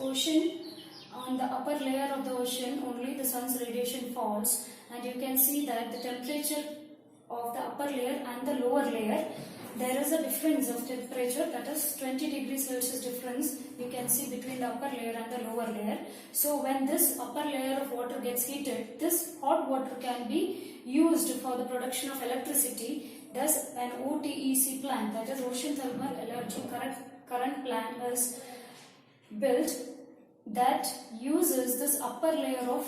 ocean, on the upper layer of the ocean only the sun's radiation falls, and you can see that the temperature of the upper layer and the lower layer, there is a difference of temperature, that is 20 degrees Celsius difference you can see between the upper layer and the lower layer. So when this upper layer of water gets heated, this hot water can be used for the production of electricity. Thus an OTEC plant, that is Ocean Thermal Energy Current plant, is built that uses this upper layer of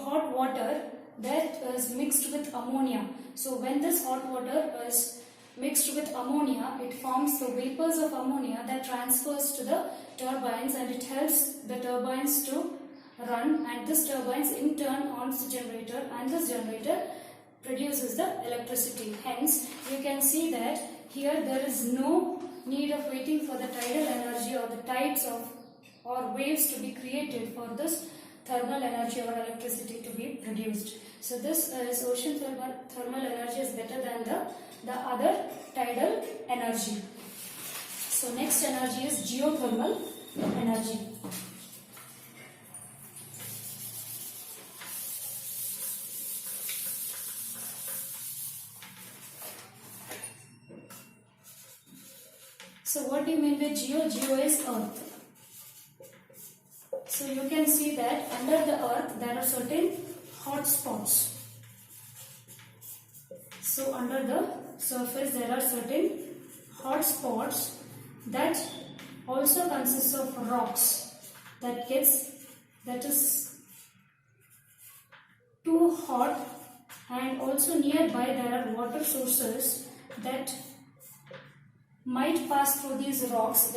hot water that is mixed with ammonia. So when this hot water is mixed with ammonia, it forms the vapors of ammonia that transfers to the turbines, and it helps the turbines to run, and this turbines in turn on the generator, and this generator produces the electricity. Hence you can see that here there is no need of waiting for the tidal energy or the tides or waves to be created for this thermal energy or electricity to be produced. So this is ocean thermal energy is better than the other tidal energy. So next energy is geothermal energy. So what do you mean by geo? Geo is earth. So you can see that under the earth there are certain hot spots. So under the surface there are certain hot spots that also consists of rocks that is too hot, and also nearby there are water sources that might pass through these rocks.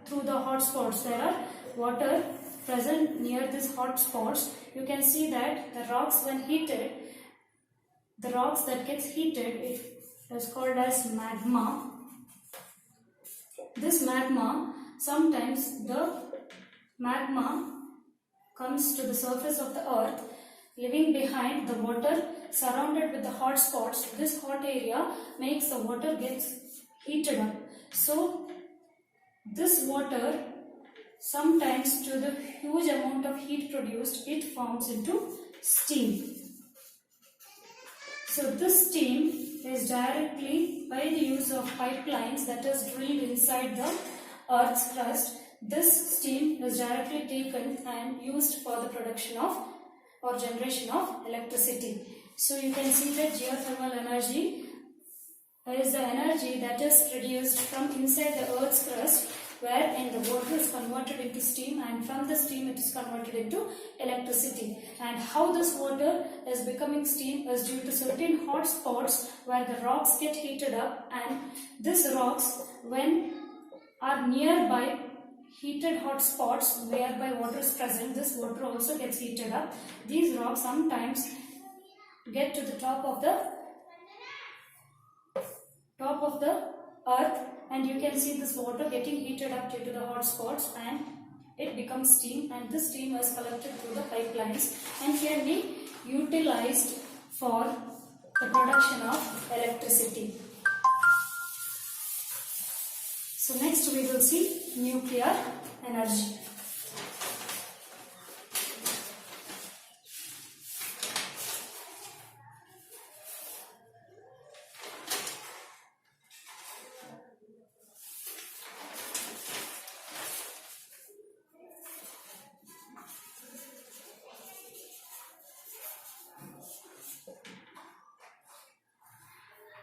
Through the hot spots there are water present near these hot spots. You can see that the rocks when heated, the rocks that gets heated, it is called as magma. This magma, sometimes the magma comes to the surface of the earth, leaving behind the water surrounded with the hot spots. This hot area makes the water gets heated up. So this water, sometimes to the huge amount of heat produced, it forms into steam. So this steam is directly by the use of pipelines that is drilled inside the earth's crust. This steam is directly taken and used for the production of or generation of electricity. So you can see that geothermal energy is the energy that is produced from inside the earth's crust, wherein the water is converted into steam, and from the steam it is converted into electricity. And how this water is becoming steam is due to certain hot spots where the rocks get heated up, and these rocks, when are nearby heated hot spots whereby water is present, this water also gets heated up. These rocks sometimes get to the top of the earth, and you can see this water getting heated up due to the hot spots, and it becomes steam, and this steam is collected through the pipelines and can be utilized for the production of electricity. So next we will see nuclear energy.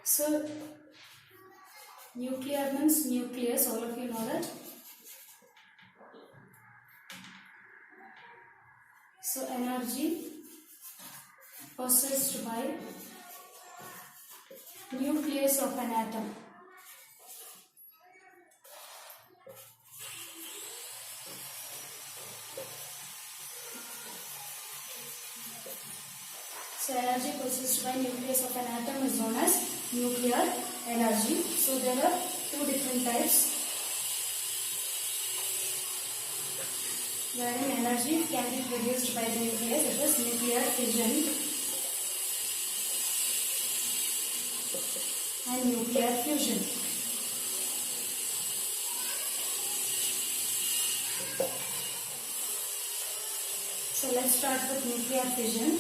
So nuclear means nucleus, all of you know that. So energy possessed by nucleus of an atom. So energy possessed by nucleus of an atom is known as nuclear energy. So there are two different types wherein energy can be produced by the nucleus. It is nuclear fission and nuclear fusion. So let's start with nuclear fission.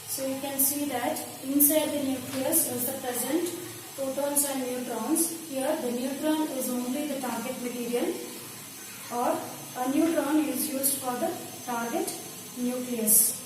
So you can see that inside the nucleus is the present protons and neutrons. Here the neutron is only the target material, or a neutron is used for the target nucleus.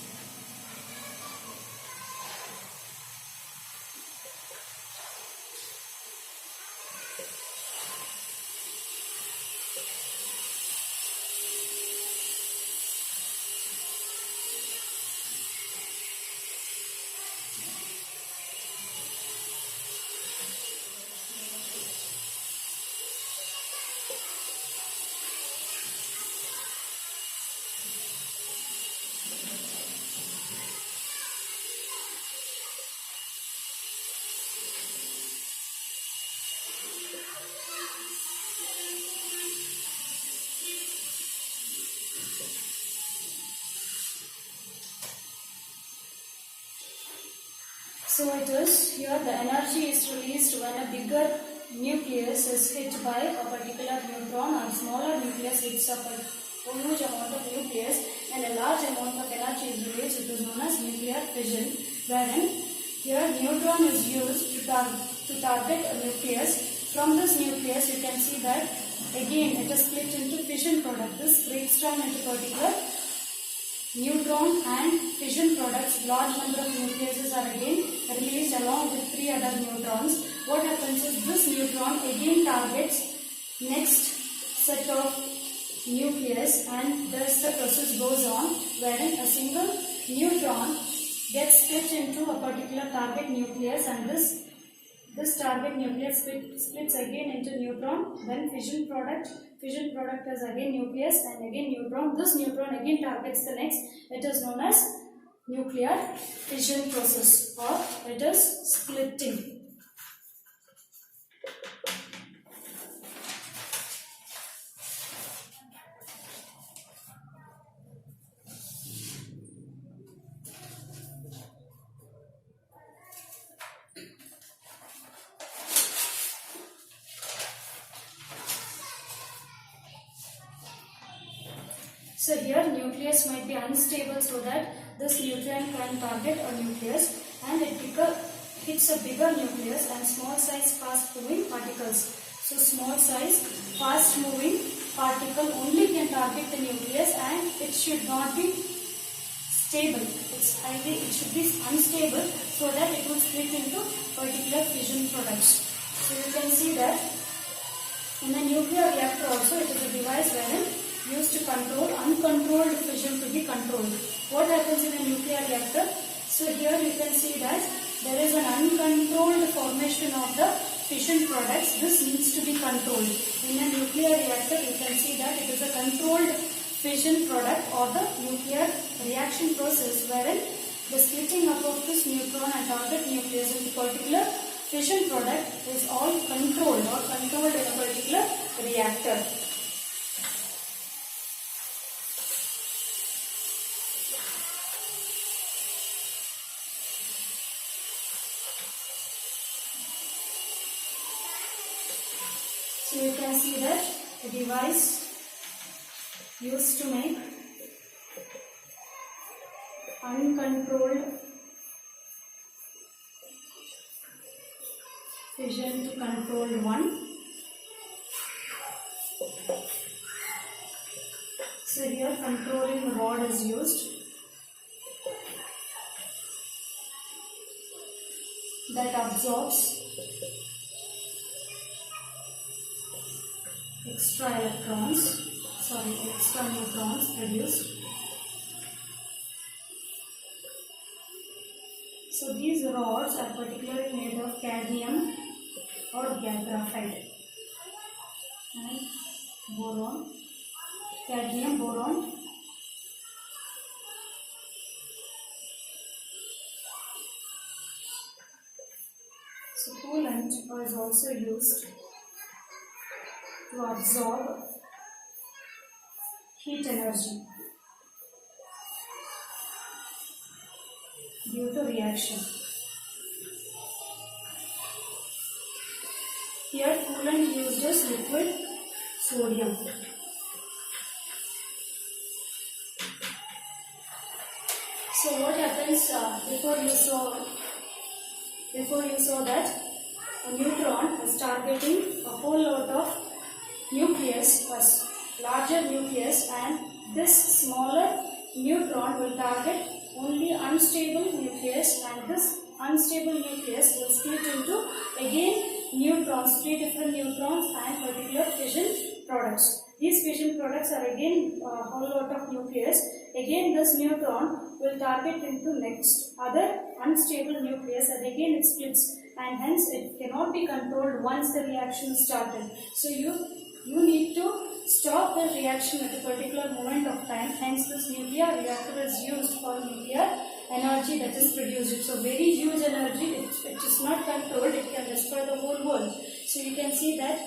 So it is here the energy is released when a bigger nucleus is hit by a particular neutron, or smaller nucleus hits a huge amount of nucleus and a large amount of energy is released. It is known as nuclear fission, wherein here neutron is used to target a nucleus. From this nucleus you can see that again it is split into fission product. This breaks down into particular neutron and fission products. Large number of nucleuses are again released along with 3 other neutrons. What happens is this neutron again targets next set of nucleus, and thus the process goes on, wherein a single neutron gets split into a particular target nucleus, and this target nucleus splits again into neutron, then fission product is again nucleus and again neutron. This neutron again targets the next. It is known as nuclear fission process, or it is splitting. So here nucleus might be unstable, so that this neutron can target a nucleus and it hits a bigger nucleus and small size fast moving particles. So small size fast moving particle only can target the nucleus, and it should not be stable. It should be unstable, so that it will split into particular fission products. So you can see that in a nuclear reactor also it is a device wherein used to control uncontrolled fission to be controlled. What happens in a nuclear reactor? So here you can see that there is an uncontrolled formation of the fission products. This needs to be controlled. In a nuclear reactor you can see that it is a controlled fission product, or the nuclear reaction process, wherein the splitting up of this neutron and target nucleus into particular fission product is all controlled in a particular reactor. So you can see that the device used to make uncontrolled fission to controlled one. So here controlling rod is used that absorbs extra neutrons produced. So these rods are particularly made of cadmium or graphite and boron, cadmium, boron. So coolant is also used to absorb heat energy due to reaction. Here coolant used is liquid sodium. So what happens before you saw that a neutron is targeting a whole lot of nucleus, a larger nucleus, and this smaller neutron will target only unstable nucleus, and this unstable nucleus will split into again neutrons, 3 different neutrons and particular fission products. These fission products are again a whole lot of nucleus. Again this neutron will target into next other unstable nucleus, and again it splits, and hence it cannot be controlled once the reaction is started. So you need to stop the reaction at a particular moment of time. Hence this nuclear reactor is used for nuclear energy that is produced. It's a very huge energy. It is not controlled. It can destroy the whole world. So you can see that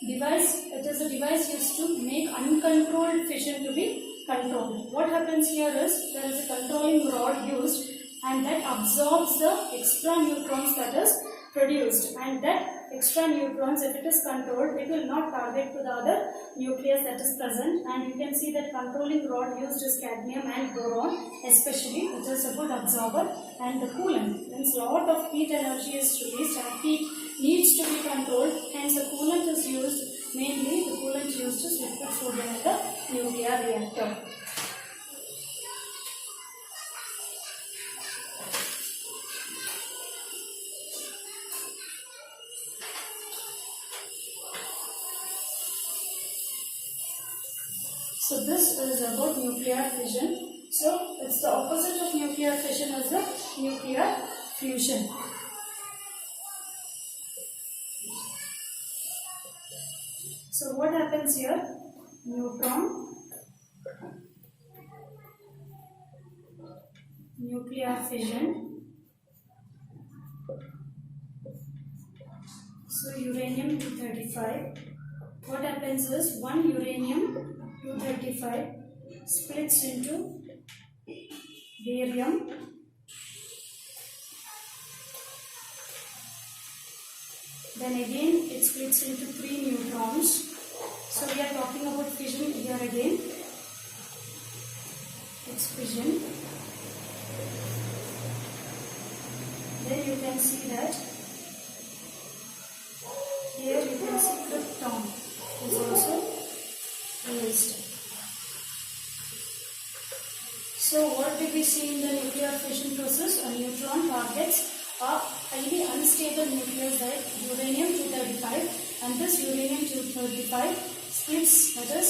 it is a device used to make uncontrolled fission to be controlled. What happens here is there is a controlling rod used, and that absorbs the extra neutrons that is produced, and that extra neutrons, if it is controlled, it will not target to the other nucleus that is present. And you can see that controlling rod used is cadmium and boron especially, which is a good absorber. And the coolant, means lot of heat energy is released and heat needs to be controlled, hence the coolant is used. Mainly the coolant used is liquid sodium in the nuclear reactor. So this is about nuclear fission. So it's the opposite of nuclear fission is the nuclear fusion. So what happens here? Neutron, nuclear fission. So uranium-235. What happens is one uranium-235 splits into barium, then again it splits into 3 neutrons. So we are talking about fission here again. It's fission. Then you can see that here you can see krypton is also released. So what did we see in the nuclear fission process? A neutron targets a highly unstable nucleus like uranium-235, and this uranium-235 splits, that is,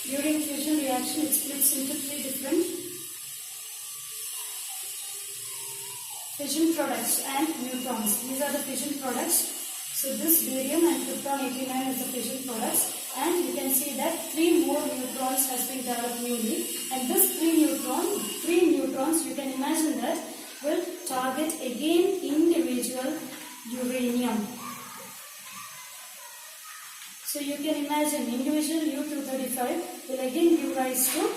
during fusion reaction it splits into 3 different fission products and neutrons. These are the fission products. So this barium and krypton-89 is the fission products, and you can see that 3 more neutrons has been developed newly, and this 3 neutrons you can imagine that will target again individual uranium. So you can imagine individual U-235 will again give rise to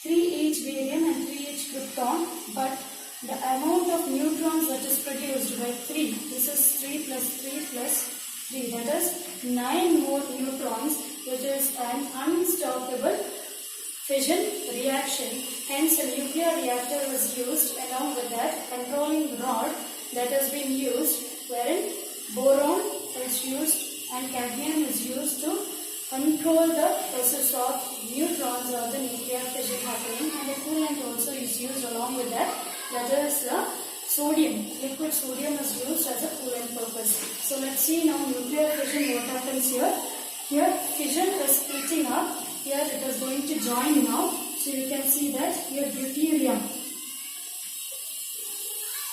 3H barium and 3H krypton, but the amount of neutrons that is produced by 3, this is 3 plus 3 plus 3, that is 9 more neutrons, which is an unstoppable fission reaction. Hence a nuclear reactor was used. Along with that, controlling rod that has been used, wherein boron is used and cadmium is used to control the process of neutrons or the nuclear fission happening, and a coolant also is used along with that. That is sodium, liquid sodium is used as a coolant purpose. So let's see now nuclear fission, what happens here. Here fission is splitting up. Here it is going to join now. So you can see that here deuterium.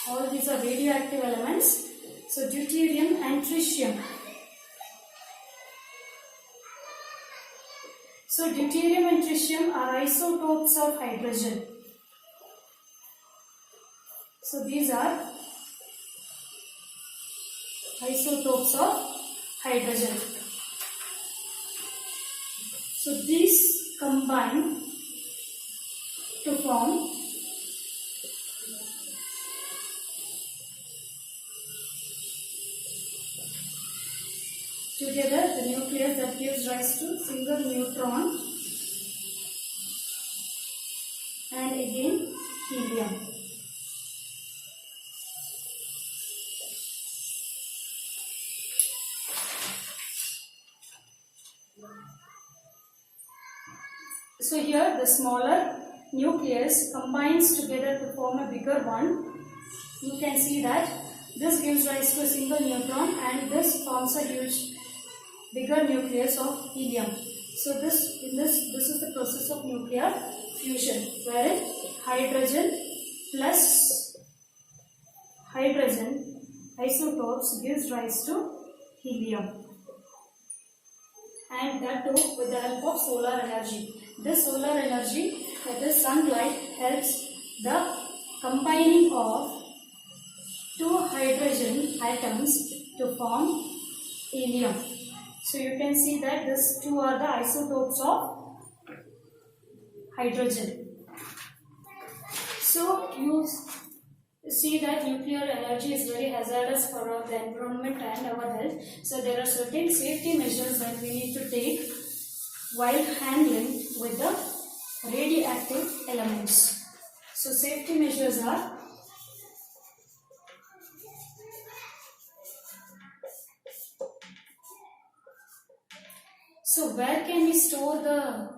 All these are radioactive elements. So deuterium and tritium. So deuterium and tritium are isotopes of hydrogen. So these are isotopes of hydrogen. So these combine to form together the nucleus that gives rise to single neutron and again helium. So here the smaller nucleus combines together to form a bigger one. You can see that this gives rise to a single neutron and this forms a huge bigger nucleus of helium. So this is the process of nuclear fusion, wherein hydrogen plus hydrogen isotopes gives rise to helium, and that too with the help of solar energy. This solar energy, that is sunlight, helps the combining of two hydrogen atoms to form helium. So you can see that these two are the isotopes of hydrogen. So you see that nuclear energy is very hazardous for the environment and our health. So there are certain safety measures that we need to take while handling with the radioactive elements. So safety measures are: so where can we store the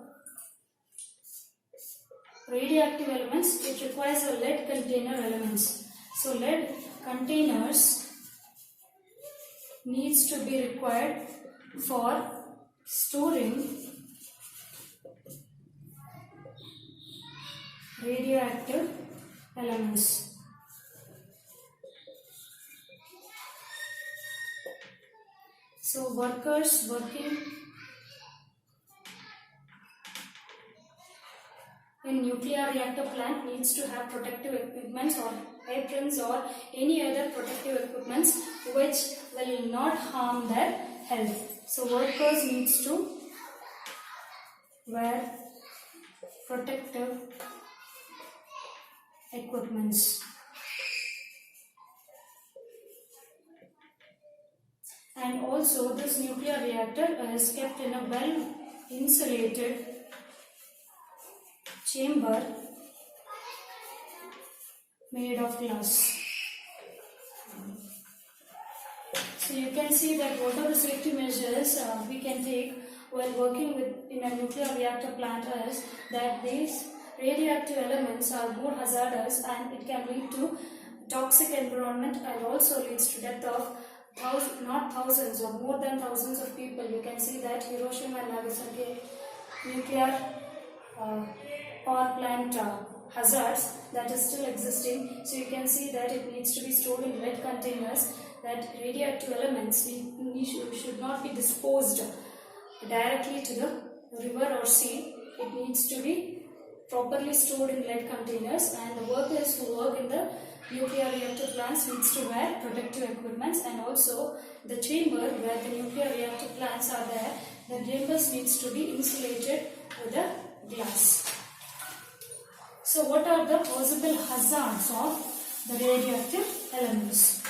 radioactive elements? It requires a lead container elements. So lead containers needs to be required for storing radioactive elements. So workers working in nuclear reactor plant needs to have protective equipments or aprons or any other protective equipments which will not harm their health. So workers needs to wear protective equipments. And also this nuclear reactor is kept in a well insulated chamber made of glass. So you can see that what are the safety measures we can take while working in a nuclear reactor plant is that these radioactive elements are more hazardous and it can lead to toxic environment and also leads to death of not thousands or more than thousands of people. You can see that Hiroshima and Nagasaki nuclear power plant hazards that is still existing. So you can see that it needs to be stored in lead containers, that radioactive elements should not be disposed directly to the river or sea. It needs to be properly stored in lead containers, and the workers who work in the nuclear reactor plants needs to wear protective equipments, and also the chamber where the nuclear reactor plants are there, the chambers needs to be insulated with a glass. So what are the possible hazards of the radioactive elements?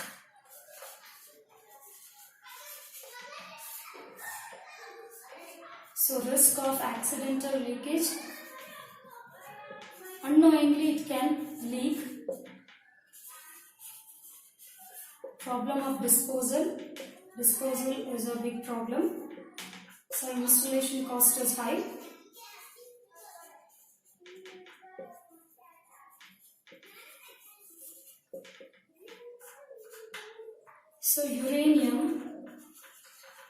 So risk of accidental leakage. Unknowingly it can leak. Problem of disposal. Disposal is a big problem. So installation cost is high. So uranium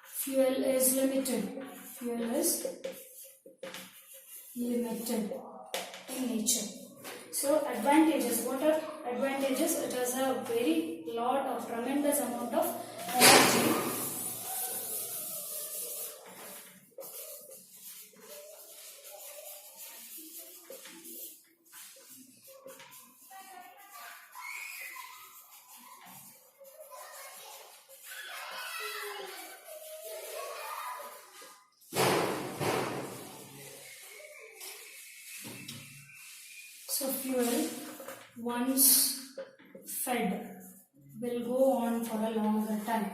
fuel is limited. Fuel is limited in nature. So advantages. What are advantages? It has a very lot of tremendous amount of energy. So fuel, once fed, will go on for a longer time.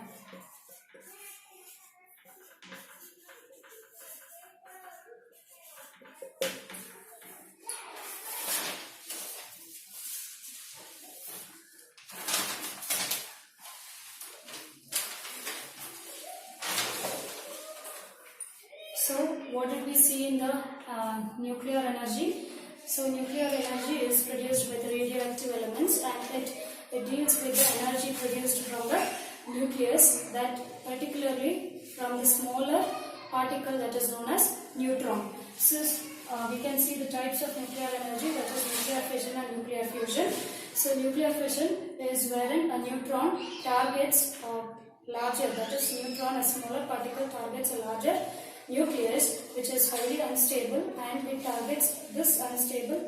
So what did we see in the nuclear energy? So nuclear energy is produced by the radioactive elements, and it deals with the energy produced from the nucleus, that particularly from the smaller particle that is known as neutron. So we can see the types of nuclear energy, that is nuclear fission and nuclear fusion. So nuclear fission is wherein a neutron targets a larger, that is neutron, a smaller particle targets a larger nucleus which is highly unstable, and it targets this unstable,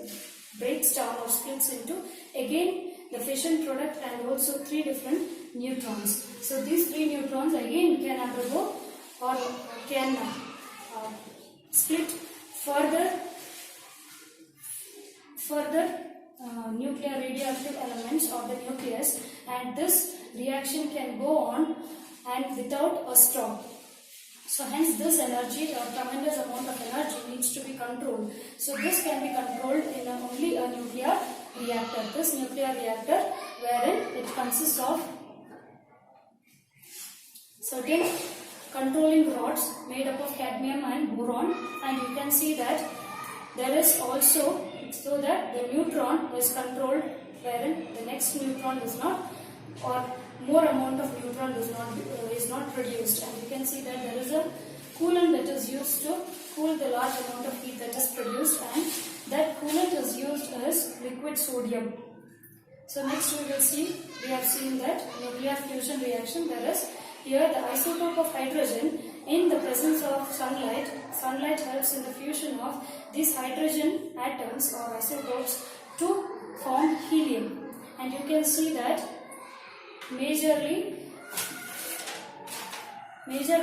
breaks down or splits into again the fission product and also 3 different neutrons. So these 3 neutrons again can undergo or can split further nuclear radioactive elements of the nucleus, and this reaction can go on and without a stop. So hence this energy, or tremendous amount of energy, needs to be controlled. So this can be controlled in only a nuclear reactor. This nuclear reactor wherein it consists of certain controlling rods made up of cadmium and boron, and you can see that there is also, so that the neutron is controlled wherein the next neutron does not, or more amount of neutron is not produced, and you can see that there is a coolant that is used to cool the large amount of heat that is produced, and that coolant is used as liquid sodium. So next we will see, we have seen that nuclear fusion reaction, there is here the isotope of hydrogen in the presence of sunlight. Sunlight helps in the fusion of these hydrogen atoms or isotopes to form helium, and you can see that major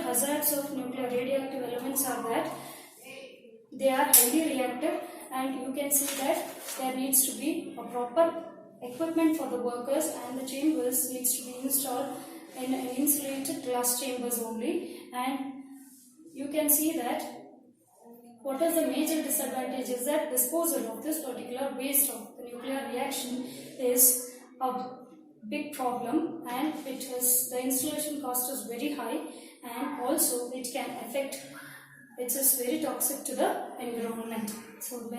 hazards of nuclear radioactive elements are that they are highly reactive, and you can see that there needs to be a proper equipment for the workers, and the chambers needs to be installed in insulated glass chambers only. And you can see that what is the major disadvantage is that disposal of this particular waste of the nuclear reaction is a big problem, and the installation cost is very high, and also it can affect, it is very toxic to the environment. So the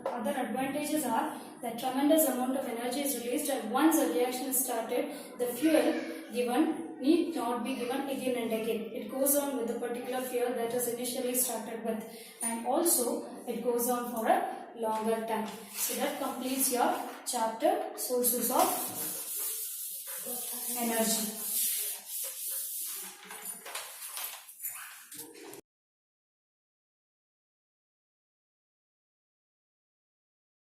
other advantages are that tremendous amount of energy is released, and once a reaction is started, the fuel given need not be given again and again. It goes on with the particular fuel that is initially started with, and also it goes on for a longer time. So that completes your chapter Sources of Energy.